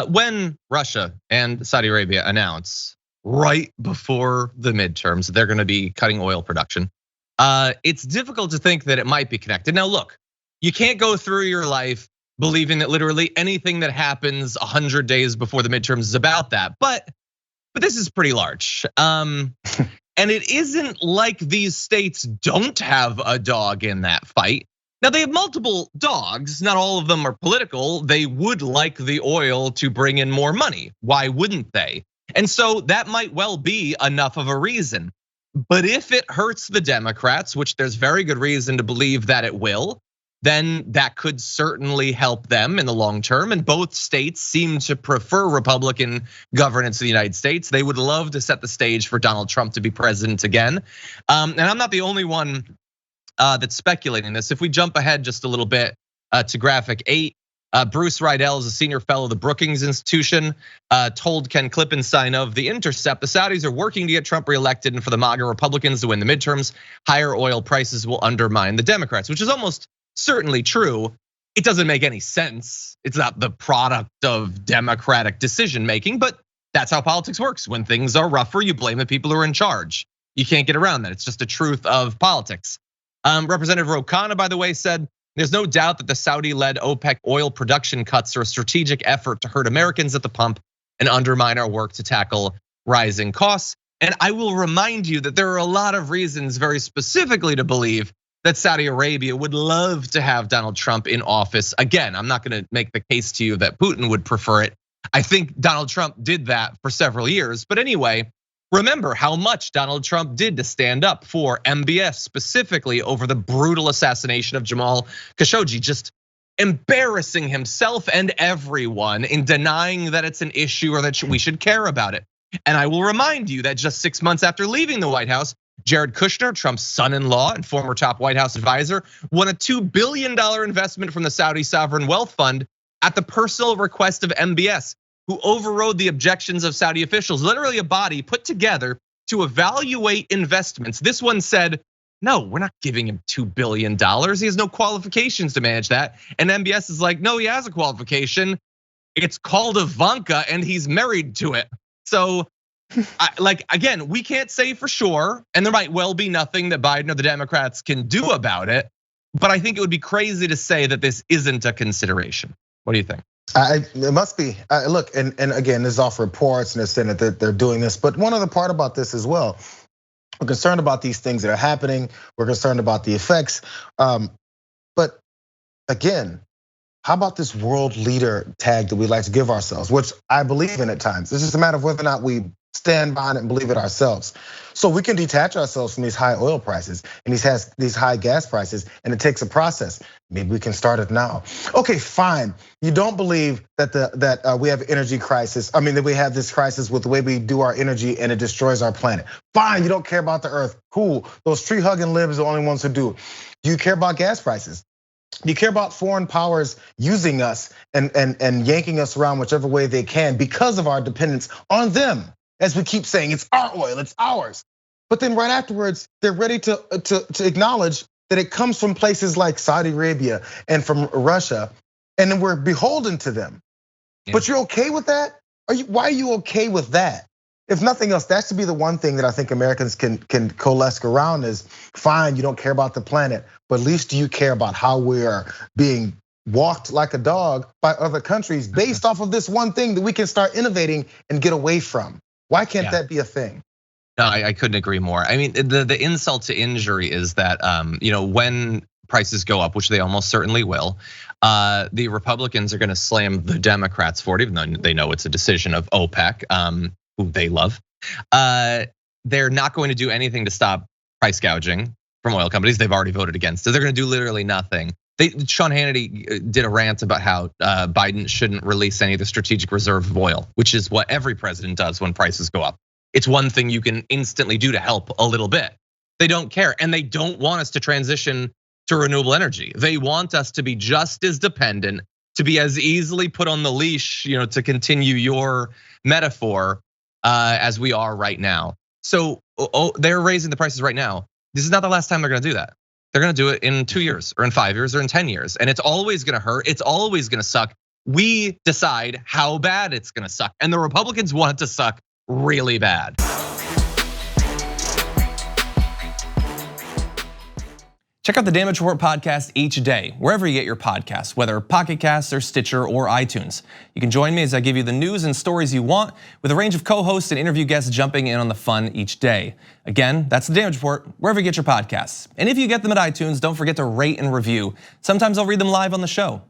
When Russia and Saudi Arabia announce right before the midterms they're going to be cutting oil production, it's difficult to think that it might be connected. Now, look, you can't go through your life believing that literally anything that happens 100 days before the midterms is about that, but this is pretty large. And it isn't like these states don't have a dog in that fight. Now they have multiple dogs, not all of them are political. They would like the oil to bring in more money. Why wouldn't they? And so that might well be enough of a reason. But if it hurts the Democrats, which there's very good reason to believe that it will, then that could certainly help them in the long term. And both states seem to prefer Republican governance in the United States. They would love to set the stage for Donald Trump to be president again. And I'm not the only one that's speculating this. If we jump ahead just a little bit to graphic 8, Bruce Riedel is a senior fellow of the Brookings Institution, told Ken Klippenstein of The Intercept, the Saudis are working to get Trump reelected and for the MAGA Republicans to win the midterms. Higher oil prices will undermine the Democrats, which is almost certainly true. It doesn't make any sense. It's not the product of democratic decision making, but that's how politics works. When things are rougher, you blame the people who are in charge. You can't get around that. It's just a truth of politics. Representative Ro Khanna, by the way, said there's no doubt that the Saudi-led OPEC oil production cuts are a strategic effort to hurt Americans at the pump and undermine our work to tackle rising costs. And I will remind you that there are a lot of reasons very specifically to believe that Saudi Arabia would love to have Donald Trump in office. Again, I'm not gonna make the case to you that Putin would prefer it. I think Donald Trump did that for several years. But anyway, remember how much Donald Trump did to stand up for MBS, specifically over the brutal assassination of Jamal Khashoggi, just embarrassing himself and everyone in denying that it's an issue or that we should care about it. And I will remind you that just 6 months after leaving the White House, Jared Kushner, Trump's son-in-law and former top White House advisor, won a $2 billion investment from the Saudi Sovereign Wealth Fund at the personal request of MBS, who overrode the objections of Saudi officials, literally a body put together to evaluate investments. This one said, no, we're not giving him $2 billion. He has no qualifications to manage that. And MBS is like, no, he has a qualification. It's called Ivanka and he's married to it. So again, we can't say for sure, and there might well be nothing that Biden or the Democrats can do about it. But I think it would be crazy to say that this isn't a consideration. What do you think? It must be. Look, and again, this is off reports and they're saying that they're doing this. But one other part about this as well, we're concerned about these things that are happening. We're concerned about the effects. But again, how about this world leader tag that we like to give ourselves, which I believe in at times. It's just a matter of whether or not we stand behind it and believe it ourselves. So we can detach ourselves from these high oil prices and these high gas prices, and it takes a process. Maybe we can start it now. Okay, fine. You don't believe that we have energy crisis. I mean, that we have this crisis with the way we do our energy and it destroys our planet. Fine, you don't care about the earth. Cool. Those tree hugging libs are the only ones who do. Do you care about gas prices? Do you care about foreign powers using us and yanking us around whichever way they can because of our dependence on them? As we keep saying, it's our oil, it's ours. But then right afterwards, they're ready to acknowledge that it comes from places like Saudi Arabia and from Russia, and then we're beholden to them. Yeah. But you're okay with that? Why are you okay with that? If nothing else, that should be the one thing that I think Americans can coalesce around is, fine, you don't care about the planet, but at least do you care about how we are being walked like a dog by other countries based off of this one thing that we can start innovating and get away from? Why can't that be a thing? No, I couldn't agree more. I mean, the insult to injury is that when prices go up, which they almost certainly will, the Republicans are going to slam the Democrats for it, even though they know it's a decision of OPEC, who they love. They're not going to do anything to stop price gouging from oil companies. They've already voted against it. They're going to do literally nothing. Sean Hannity did a rant about how Biden shouldn't release any of the strategic reserve of oil, which is what every president does when prices go up. It's one thing you can instantly do to help a little bit. They don't care, and they don't want us to transition to renewable energy. They want us to be just as dependent, to be as easily put on the leash, to continue your metaphor, as we are right now. So they're raising the prices right now. This is not the last time they're gonna do that. They're gonna do it in 2 years or in 5 years or in 10 years. And it's always gonna hurt, it's always gonna suck. We decide how bad it's gonna suck. And the Republicans want it to suck really bad. Check out the Damage Report podcast each day, wherever you get your podcasts, whether Pocket Casts or Stitcher or iTunes. You can join me as I give you the news and stories you want, with a range of co-hosts and interview guests jumping in on the fun each day. Again, that's the Damage Report, wherever you get your podcasts. And if you get them at iTunes, don't forget to rate and review. Sometimes I'll read them live on the show.